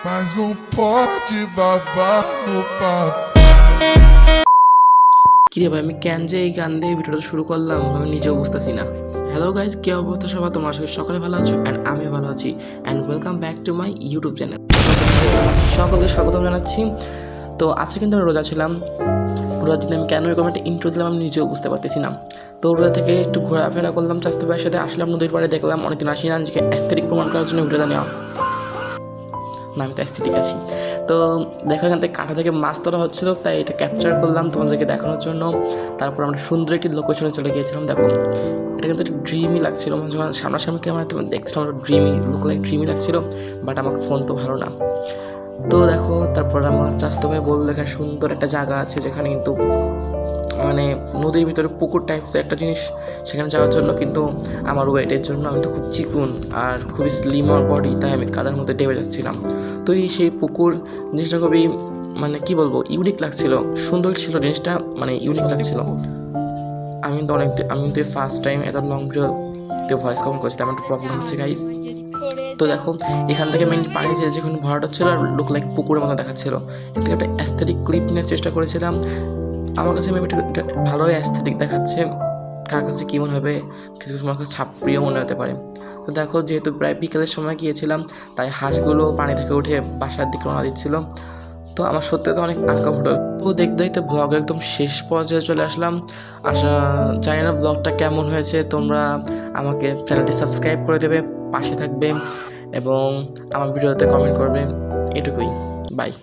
Mas não pode babar no papo. কিরে ভাই, আমি কেন যে এই গান দিয়ে ভিডিওটা শুরু করলাম আমি নিজেও বুঝতেছি না। হ্যালো গাইজ, কি অবস্থা সবাই? তোমরা আশা করি সকালে ভালো আছো অ্যান্ড আমিও ভালো আছি and welcome back to my YouTube channel. সকলকে স্বাগতম জানাচ্ছি। তো আজকে কিন্তু আমি রোজা ছিলাম। রোজার দিনে আমি কেন এরকম একটা ইন্ট্রো দিলাম আমি নিজেও বুঝতে পারতেছি না। তো রোজা থেকে একটু ঘোরাফেরা করলাম, চাস্তে ভাইয়ের সাথে আসলাম নদীর পাড়ে, দেখলাম অনেকদিন আসি না, নিজেকে অ্যাস্থেটিক প্রমাণ করার জন্য ভিডিওটা নেওয়া। না, আমি তো অ্যাস্থেটিক আছি। তো দেখো, এখান থেকে কাঁটা থেকে মাছ ধরা হচ্ছিলো, তাই এটা ক্যাপচার করলাম তোমাদেরকে দেখানোর জন্য। তারপর আমরা সুন্দর একটি লোকেশনে চলে গিয়েছিলাম। দেখো, এটা কিন্তু একটু ড্রিমই লাগছিলো, মানে যখন সামনাসামনি ক্যামেরা তুমি দেখছিলাম ড্রিমই ড্রিমই লাগছিলো, বাট আমার ফোন তো ভালো না। তো দেখো, তারপর আমার চাস্তো ভাই বললো এখানে সুন্দর একটা জায়গা আছে যেখানে কিন্তু মানে নদীর ভিতরে পুকুর টাইপসের একটা জিনিস, সেখানে যাওয়ার জন্য কিন্তু আমার ওয়েটের জন্য আমি তো খুব চিকুন আর খুবই স্লিম আমার বডি, তাই আমি কাদার মধ্যে ডেবে যাচ্ছিলাম। তো সেই পুকুর জিনিসটা খুবই মানে কি বলবো, ইউনিক লাগছিল, সুন্দর ছিল জিনিসটা, মানে ইউনিক লাগছিল। আমি তো ফার্স্ট টাইম এত লং ভিডিওতে ভয়েস কমেন্ট করছি, তেমন একটা প্রবলেম হচ্ছে গাইস। তো দেখো, এখান থেকে মেইন পানি যেখানে ভরাট হচ্ছিল আর লুক লাইক পুকুরের মতো দেখাচ্ছিল। এর থেকে একটা অ্যাস্থেটিক ক্লিপ নেওয়ার চেষ্টা করেছিলাম। আমার কাছে মেবি এটা ভালোই অ্যাস্থেটিক দেখাচ্ছে, কার কাছে কী মনে হবে, কিছু কিছু আমার কাছে ছাপড়িও মনে হতে পারে। তো দেখো, যেহেতু প্রায় বিকেলের সময় গিয়েছিলাম, তাই হাঁসগুলো পানি থেকে উঠে বাসার দিকে রওনা দিচ্ছিল। তো আমার সত্যি তো অনেক আনকমফোর্টেবল। তো দেখতে দেখতে ব্লগ একদম শেষ পর্যায়ে চলে আসলাম। জানি না ব্লগটা কেমন হয়েছে, তোমরা আমাকে চ্যানেলটি সাবস্ক্রাইব করে দেবে, পাশে থাকবে এবং আমার ভিডিওতে কমেন্ট করবে। এটুকুই, বাই।